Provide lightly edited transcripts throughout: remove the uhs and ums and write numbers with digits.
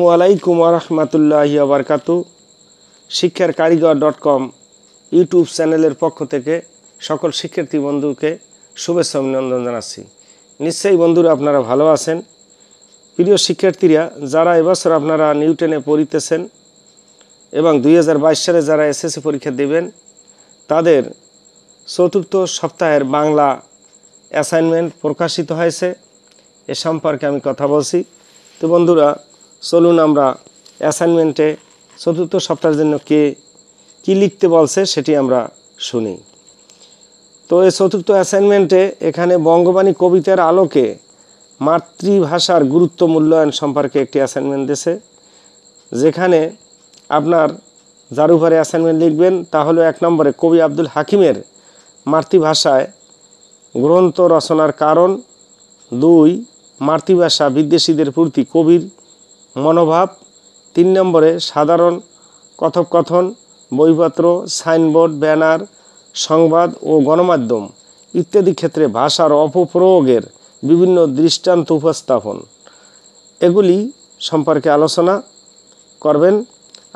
আসসালামু আলাইকুম ওয়া রাহমাতুল্লাহি ওয়া বারাকাতুহু। শিক্ষার কারিগর.com ইউটিউব চ্যানেলের পক্ষ থেকে সকল শিক্ষার্থী বন্ধুকে শুভেচ্ছা অভিনন্দন জানাচ্ছি। নিশ্চয়ই বন্ধুরা আপনারা ভালো আছেন। প্রিয় শিক্ষার্থীরা, যারা এবছর আপনারা নিউটনে পড়িতেছেন এবং 2022 সালে যারা এসএসসি পরীক্ষা দেবেন, তাদের চতুর্থ সপ্তাহের বাংলা অ্যাসাইনমেন্ট প্রকাশিত হয়েছে। এ সম্পর্কে আমি কথা বলছি। তো বন্ধুরা, চলুন আমরা অ্যাসাইনমেন্টে চতুর্থ সপ্তাহের জন্য কি লিখতে বলছে সেটি আমরা শুনি। তো এই চতুর্থ অ্যাসাইনমেন্টে এখানে বঙ্গবাণী কবিতার আলোকে মাতৃভাষার গুরুত্ব মূল্যায়ন সম্পর্কে একটি অ্যাসাইনমেন্ট দিয়েছে, যেখানে আপনার যার উপরে অ্যাসাইনমেন্ট লিখবেন তা হলো 1 নম্বরে কবি আব্দুল হাকিমের মাতৃভাষায় গ্রন্থ রচনার কারণ, 2 মাতৃভাষা বিদ্বেষীদের প্রতি কবির মনোভাব, 3 নম্বরে সাধারণ কথোপকথন, বইপত্র, সাইনবোর্ড, ব্যানার, সংবাদ ও গণমাধ্যম ইত্যাদি ক্ষেত্রে ভাষার অপপ্রয়োগের বিভিন্ন দৃষ্টান্ত উপস্থাপন, এগুলি সম্পর্কে আলোচনা করবেন।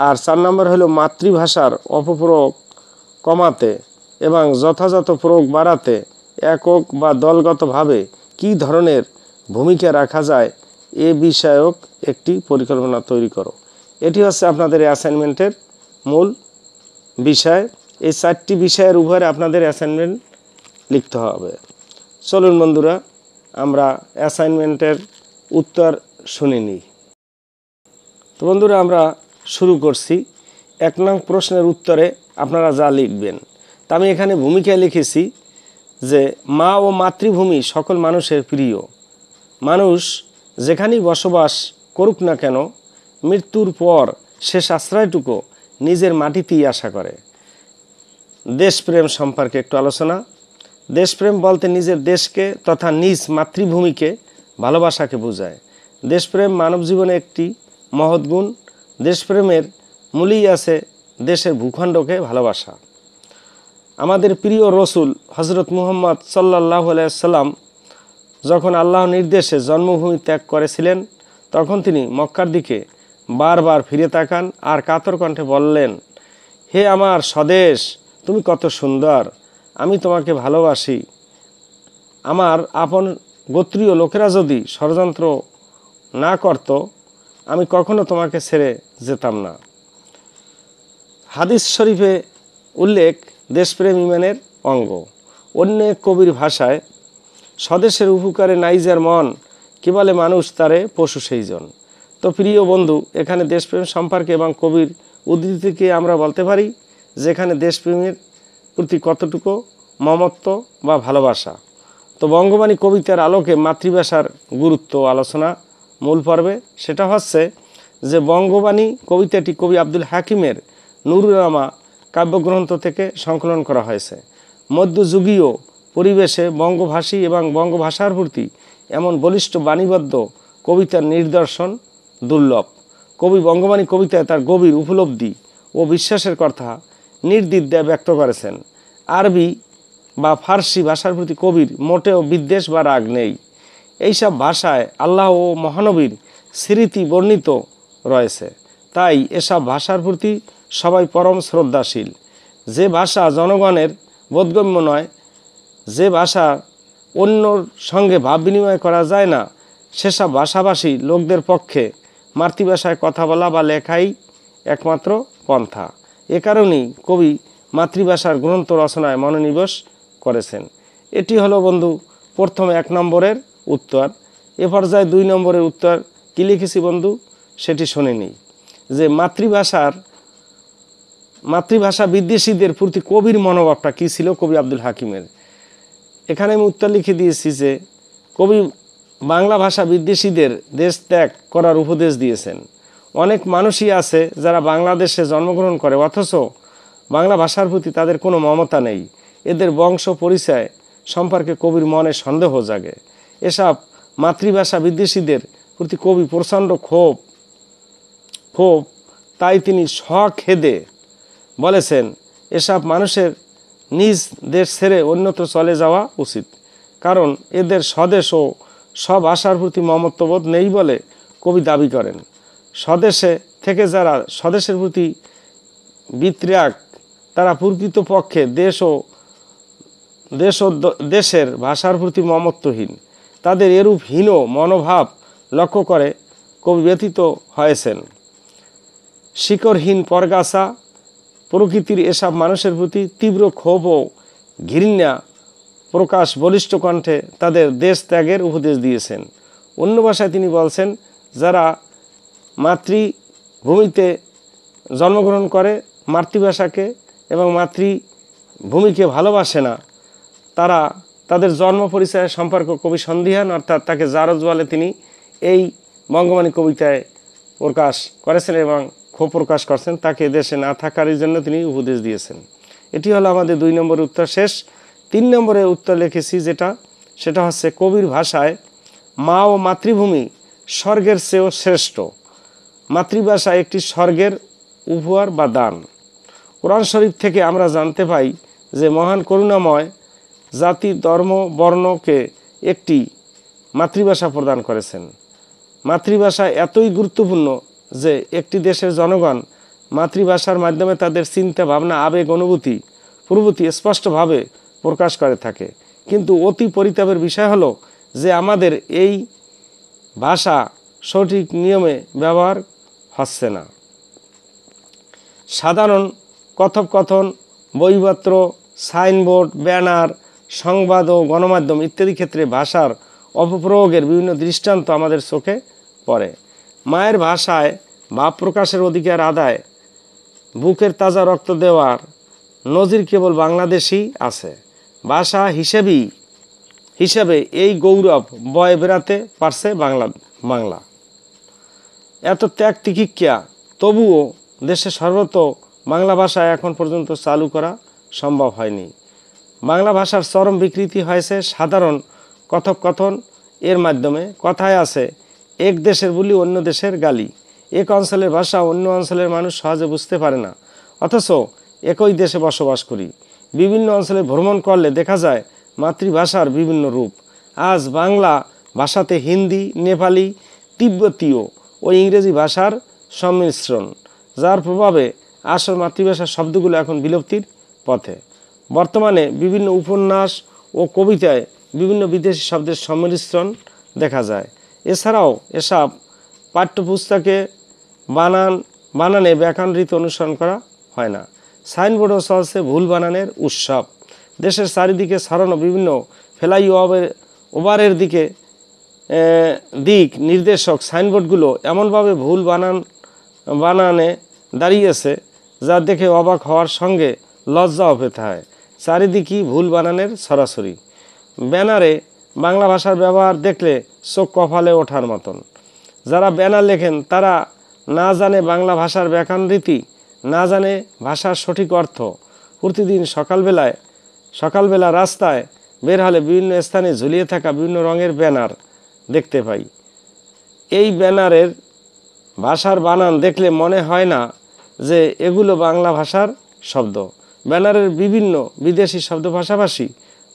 আর 4 নম্বর হলো মাতৃভাষার অপপ্রয়োগ কমাতে এবং যথাযথ প্রয়োগ বাড়াতে একক বা দলগতভাবে কী ধরনের ভূমিকা রাখা যায় এ বিষয়ক একটি পরিকল্পনা তৈরি করো। এটি হচ্ছে আপনাদের অ্যাসাইনমেন্টের মূল বিষয়। এই 4টি বিষয়ের উপরে আপনাদের অ্যাসাইনমেন্ট লিখতে হবে। চলুন বন্ধুরা, আমরা অ্যাসাইনমেন্টের উত্তর শুনে নিই। তো বন্ধুরা, আমরা শুরু করছি। 1 নং প্রশ্নের উত্তরে আপনারা যা লিখবেন তা আমি এখানে ভূমিকায় লিখেছি যে মা ও মাতৃভূমি সকল মানুষের প্রিয়। মানুষ যেখানেই বসবাস করুক না কেন, মৃত্যুর পর শেষ আশ্রয়টুকু নিজের মাটিতেই আশা করে। দেশপ্রেম সম্পর্কে একটু আলোচনা। দেশপ্রেম বলতে নিজের দেশকে তথা নিজ মাতৃভূমিকে ভালোবাসাকে বোঝায়। দেশপ্রেম মানব জীবনে একটি মহৎ গুণ। দেশপ্রেমের মূলেই আছে দেশের ভূখণ্ডকে ভালোবাসা। আমাদের প্রিয় রসুল হজরত মুহাম্মদ সাল্লাল্লাহু আলাইহি সাল্লাম যখন আল্লাহর নির্দেশে জন্মভূমি ত্যাগ করেছিলেন, তখন তিনি মক্কার দিকে বারবার ফিরে তাকান আর কাতর কণ্ঠে বললেন, হে আমার স্বদেশ, তুমি কত সুন্দর, আমি তোমাকে ভালোবাসি। আমার আপন গোত্রীয় লোকেরা যদি ষড়যন্ত্র না করত, আমি কখনো তোমাকে ছেড়ে যেতাম না। হাদিস শরীফে উল্লেখ, দেশপ্রেম ঈমানের অঙ্গ। অন্য এক কবির ভাষায়, স্বদেশের উপকারে নাইজার মন, কি বলে মানুষ তারে পশু সেইজন। তো প্রিয় বন্ধু, এখানে দেশপ্রেম সম্পর্কে এবং কবির উদ্ধৃতি থেকে আমরা বলতে পারি যেখানে দেশপ্রেমের প্রতি কতটুকু মমত্ব বা ভালোবাসা। তো বঙ্গবাণী কবিতার আলোকে মাতৃভাষার গুরুত্ব আলোচনা মূল পর্বে। সেটা হচ্ছে যে বঙ্গবাণী কবিতাটি কবি আব্দুল হাকিমের নুরুন্নামা কাব্যগ্রন্থ থেকে সংকলন করা হয়েছে। মধ্যযুগীয় পরিবেশে বঙ্গভাষী এবং বঙ্গভাষার প্রতি এমন বলিষ্ঠ বাণীবদ্ধ কবিতার নিদর্শন দুর্লভ। কবি বঙ্গবাণী কবিতায় তার গভীর উপলব্ধি ও বিশ্বাসের কথা নির্দ্বিধায় ব্যক্ত করেছেন। আরবি বা ফার্সি ভাষার প্রতি কবির মোটেও বিদ্বেষ বা রাগ নেই। এইসব ভাষায় আল্লাহ ও মহানবীর স্মৃতি বর্ণিত রয়েছে, তাই এসব ভাষার প্রতি সবাই পরম শ্রদ্ধাশীল। যে ভাষা জনগণের বোধগম্য নয়, যে ভাষা অন্যর সঙ্গে ভাব বিনিময় করা যায় না, সেসব ভাষাভাষী লোকদের পক্ষে মাতৃভাষায় কথা বলা বা লেখাই একমাত্র পন্থা। এ কারণেই কবি মাতৃভাষার গ্রন্থ রচনায় মনোনিবেশ করেছেন। এটি হলো বন্ধু প্রথম 1 নম্বরের উত্তর। এ পর্যায়ে 2 নম্বরের উত্তর কী লিখেছি বন্ধু সেটি শুনে নিই। যে মাতৃভাষা বিদ্বেষীদের প্রতি কবির মনোভাবটা কী ছিল কবি আব্দুল হাকিমের। এখানে আমি উত্তর লিখে দিয়েছি যে কবি বাংলা ভাষা বিদ্বেষীদের দেশ ত্যাগ করার উপদেশ দিয়েছেন। অনেক মানুষই আছে যারা বাংলাদেশে জন্মগ্রহণ করে অথচ বাংলা ভাষার প্রতি তাদের কোনো মমতা নেই। এদের বংশ পরিচয় সম্পর্কে কবির মনে সন্দেহ জাগে। এসব মাতৃভাষা বিদ্বেষীদের প্রতি কবি প্রচণ্ড ক্ষোভ, তাই তিনি সখেদে বলেছেন, এসব মানুষের নিজ দেশ ছেড়ে অন্যত্র চলে যাওয়া উচিত, কারণ এদের স্বদেশ ও সব ভাষার প্রতি মমত্ববোধ নেই বলে কবি দাবি করেন। স্বদেশে থেকে যারা স্বদেশের প্রতি বিত্রাগ, তারা প্রকৃতপক্ষে দেশের ভাষার প্রতি মমত্বহীন। তাদের এরূপ হীন মনোভাব লক্ষ্য করে কবি ব্যথিত হয়েছেন। শিকড়হীন পরগাছা প্রকৃতির এসব মানুষের প্রতি তীব্র ক্ষোভ ও ঘৃণা প্রকাশ বলিষ্ঠ কণ্ঠে তাদের দেশ ত্যাগের উপদেশ দিয়েছেন। অন্য ভাষায় তিনি বলছেন, যারা মাতৃভূমিতে জন্মগ্রহণ করে, মাতৃভাষাকে এবং মাতৃভূমিকে ভালোবাসে না, তারা তাদের জন্ম পরিচয়ের সম্পর্ক কবি সন্দিহান, অর্থাৎ তাকে জারজ বলে তিনি এই বঙ্গবাণী কবিতায় প্রকাশ করেছেন এবং ক্ষোভ প্রকাশ করছেন। তাকে দেশে না থাকার জন্য তিনি উপদেশ দিয়েছেন। এটি হলো আমাদের 2 নম্বরের উত্তর শেষ। 3 নম্বরের উত্তর লিখেছি সেটা হচ্ছে, কবির ভাষায় মা ও মাতৃভূমি স্বর্গের চেয়েও শ্রেষ্ঠ। মাতৃভাষা একটি স্বর্গের উপহার বা দান। কোরআন শরীফ থেকে আমরা জানতে পাই যে মহান করুণাময় জাতি ধর্ম বর্ণকে একটি মাতৃভাষা প্রদান করেছেন। মাতৃভাষা এতই গুরুত্বপূর্ণ যে একটি দেশের জনগণ মাতৃভাষার মাধ্যমে তাদের চিন্তা ভাবনা আবেগ অনুভূতি প্রভৃতি স্পষ্টভাবে প্রকাশ করে থাকে। কিন্তু অতি পরিতাপের বিষয় হলো যে আমাদের এই ভাষা সঠিক নিয়মে ব্যবহার হচ্ছে না। সাধারণ কথোপকথন, বইপত্র, সাইনবোর্ড, ব্যানার, সংবাদ ও গণমাধ্যম ইত্যাদি ক্ষেত্রে ভাষার অপপ্রয়োগের বিভিন্ন দৃষ্টান্ত আমাদের চোখে পড়ে। মায়ের ভাষায় ভাব প্রকাশের অধিকার আদায়, বুকের তাজা রক্ত দেওয়ার নজির কেবল বাংলাদেশেই আছে। ভাষা হিসেবে এই গৌরব বয়ে বেড়াতে পারছে বাংলা। এত ত্যাগ তিতিক্ষা, তবুও দেশে সর্বত্র বাংলা ভাষা এখন পর্যন্ত চালু করা সম্ভব হয়নি। বাংলা ভাষার চরম বিকৃতি হয়েছে সাধারণ কথোপকথন এর মাধ্যমে। কথায় আছে, এক দেশের বুলি অন্য দেশের গালি। এক অঞ্চলের ভাষা অন্য অঞ্চলের মানুষ সহজে বুঝতে পারে না, অথচ একই দেশে বসবাস করি। বিভিন্ন অঞ্চলে ভ্রমণ করলে দেখা যায় মাতৃভাষার বিভিন্ন রূপ। আজ বাংলা ভাষাতে হিন্দি, নেপালি, তিব্বতীয় ও ইংরেজি ভাষার সংমিশ্রণ, যার প্রভাবে আসল মাতৃভাষার শব্দগুলো এখন বিলুপ্তির পথে। বর্তমানে বিভিন্ন উপন্যাস ও কবিতায় বিভিন্ন বিদেশি শব্দের সংমিশ্রণ দেখা যায়। এছাড়াও এসব পাঠ্যপুস্তকে বানানে ব্যাকরণ রীতি অনুসরণ করা হয় না। সাইনবোর্ডও চলছে ভুল বানানের উৎসব। দেশের চারিদিকে ছড়ানো বিভিন্ন ফ্লাইওভারের দিক নির্দেশক সাইনবোর্ডগুলো এমনভাবে ভুল বানানে দাঁড়িয়েছে যা দেখে অবাক হওয়ার সঙ্গে লজ্জাও পেতে হয়। চারিদিকই ভুল বানানের ছড়াছড়ি। ব্যানারে বাংলা ভাষার ব্যবহার দেখলে চোখ কপালে ওঠার মতন। যারা ব্যানার লেখেন তারা না জানে বাংলা ভাষার ব্যাকরণ রীতি, না জানে ভাষার সঠিক অর্থ। প্রতিদিন সকালবেলা রাস্তায় বের হলে বিভিন্ন স্থানে ঝুলিয়ে থাকা বিভিন্ন রঙের ব্যানার দেখতে পাই। এই ব্যানারের ভাষার বানান দেখলে মনে হয় না যে এগুলো বাংলা ভাষার শব্দ। ব্যানারের বিভিন্ন বিদেশি শব্দ পাশাপাশি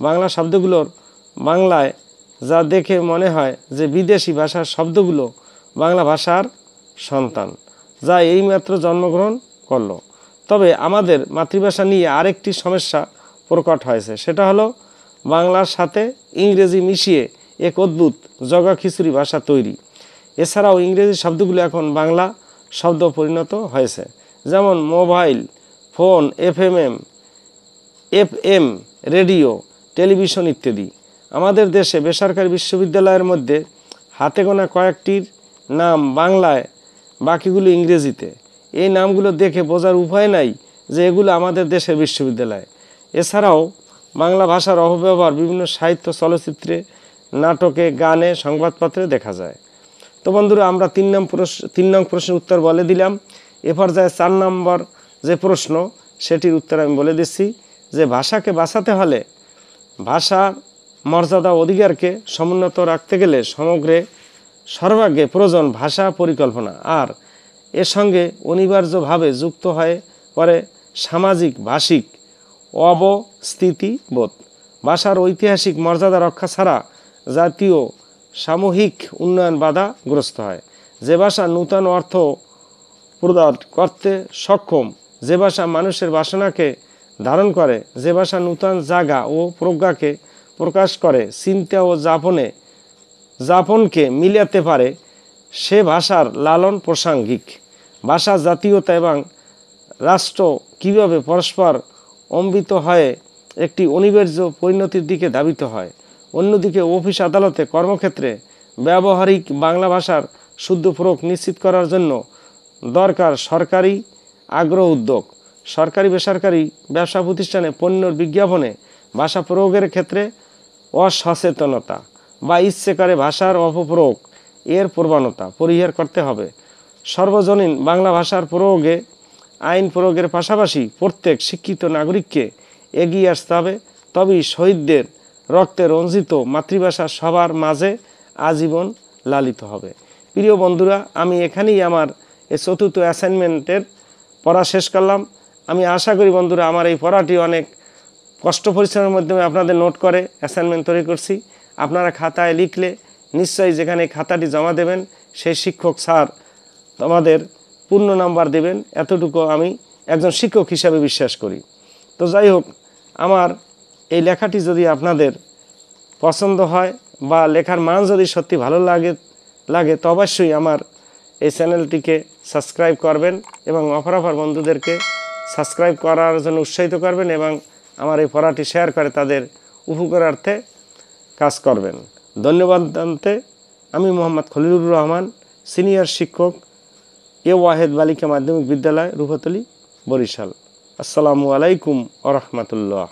বাংলা শব্দগুলোর বাংলায় যা দেখে মনে হয় যে বিদেশি ভাষার শব্দগুলো বাংলা ভাষার সন্তান, যা এইমাত্র জন্মগ্রহণ করলো। তবে আমাদের মাতৃভাষা নিয়ে আরেকটি সমস্যা প্রকট হয়েছে, সেটা হলো বাংলার সাথে ইংরেজি মিশিয়ে এক অদ্ভুত জগা খিচুড়ি ভাষা তৈরি। এছাড়াও ইংরেজি শব্দগুলো এখন বাংলা শব্দ পরিণত হয়েছে, যেমন mobile phone, FM radio, television ইত্যাদি। আমাদের দেশে বেসরকারি বিশ্ববিদ্যালয়ের মধ্যে হাতে গোনা কয়েকটির নাম বাংলায়, বাকিগুলো ইংরেজিতে। এই নামগুলো দেখে বোঝার উপায় নাই যে এগুলো আমাদের দেশের বিশ্ববিদ্যালয়। এছাড়াও বাংলা ভাষার অপব্যবহার বিভিন্ন সাহিত্য, চলচ্চিত্রে, নাটকে, গানে, সংবাদপত্রে দেখা যায়। তো বন্ধুরা, আমরা 3 নং প্রশ্নের উত্তর বলে দিলাম। এ পর্যায়ে 4 নম্বর যে প্রশ্ন, সেটির উত্তর আমি বলে দিচ্ছি যে ভাষাকে বাঁচাতে হলে, ভাষা মর্যাদা অধিকারকে সমুন্নত রাখতে গেলে সর্বাগ্রে প্রয়োজন ভাষা পরিকল্পনা, আর এর সঙ্গে অনিবার্যভাবে যুক্ত হয়ে পড়ে সামাজিক ভাষিক অবস্থিতিবোধ। ভাষার ঐতিহাসিক মর্যাদা রক্ষা ছাড়া জাতীয় সামূহিক উন্নয়ন বাধাগ্রস্ত হয়। যে ভাষা নূতন অর্থ প্রদান করতে সক্ষম, যে ভাষা মানুষের বাসনাকে ধারণ করে, যে ভাষা নূতন জাগা ও প্রজ্ঞাকে প্রকাশ করে, চিন্তা ও যাপনকে মিলাতে পারে, সে ভাষার লালন প্রাসঙ্গিক। ভাষা জাতীয়তা এবং রাষ্ট্র কীভাবে পরস্পর অম্বিত হয়ে একটি অনিবার্য পরিণতির দিকে ধাবিত হয়। অন্যদিকে অফিস আদালতে কর্মক্ষেত্রে ব্যবহারিক বাংলা ভাষার শুদ্ধ প্রয়োগ নিশ্চিত করার জন্য দরকার সরকারি আগ্রহ উদ্যোগ। সরকারি বেসরকারি ব্যবসা প্রতিষ্ঠানে পণ্যের বিজ্ঞাপনে ভাষা প্রয়োগের ক্ষেত্রে অসচেতনতা বা ইচ্ছে করে ভাষার অপপ্রয়োগ এর প্রবণতা পরিহার করতে হবে। সর্বজনীন বাংলা ভাষার প্রয়োগে আইন প্রয়োগের পাশাপাশি প্রত্যেক শিক্ষিত নাগরিককে এগিয়ে আসতে হবে, তবেই শহীদদের রক্তে রঞ্জিত মাতৃভাষা সবার মাঝে আজীবন লালিত হবে। প্রিয় বন্ধুরা, আমি এখানেই আমার এই চতুর্থ অ্যাসাইনমেন্টের পড়া শেষ করলাম। আমি আশা করি বন্ধুরা আমার এই পড়াটি অনেক কষ্ট পরিশ্রমের মাধ্যমে আপনাদের নোট করে অ্যাসাইনমেন্ট তৈরি করছি। আপনারা খাতায় লিখলে নিশ্চয়ই যেখানে খাতাটি জমা দেবেন সেই শিক্ষক স্যার তোমাদের পূর্ণ নাম্বার দেবেন, এতটুকু আমি একজন শিক্ষক হিসাবে বিশ্বাস করি। তো যাই হোক, আমার এই লেখাটি যদি আপনাদের পছন্দ হয় বা লেখার মান যদি সত্যি ভালো লাগে তো অবশ্যই আমার এই চ্যানেলটিকে সাবস্ক্রাইব করবেন এবং অপরাপর বন্ধুদেরকে সাবস্ক্রাইব করার জন্য উৎসাহিত করবেন এবং আমার এই পড়াটি শেয়ার করে তাদের উপকারার্থে কাজ করবেন। ধন্যবাদ জানাতে আমি মোহাম্মদ খলিলুর রহমান, সিনিয়র শিক্ষক, এ ওয়াহেদ বালিকা মাধ্যমিক বিদ্যালয়, রূপাতলী, বরিশাল। আসসালামু আলাইকুম ওয়া রাহমাতুল্লাহ।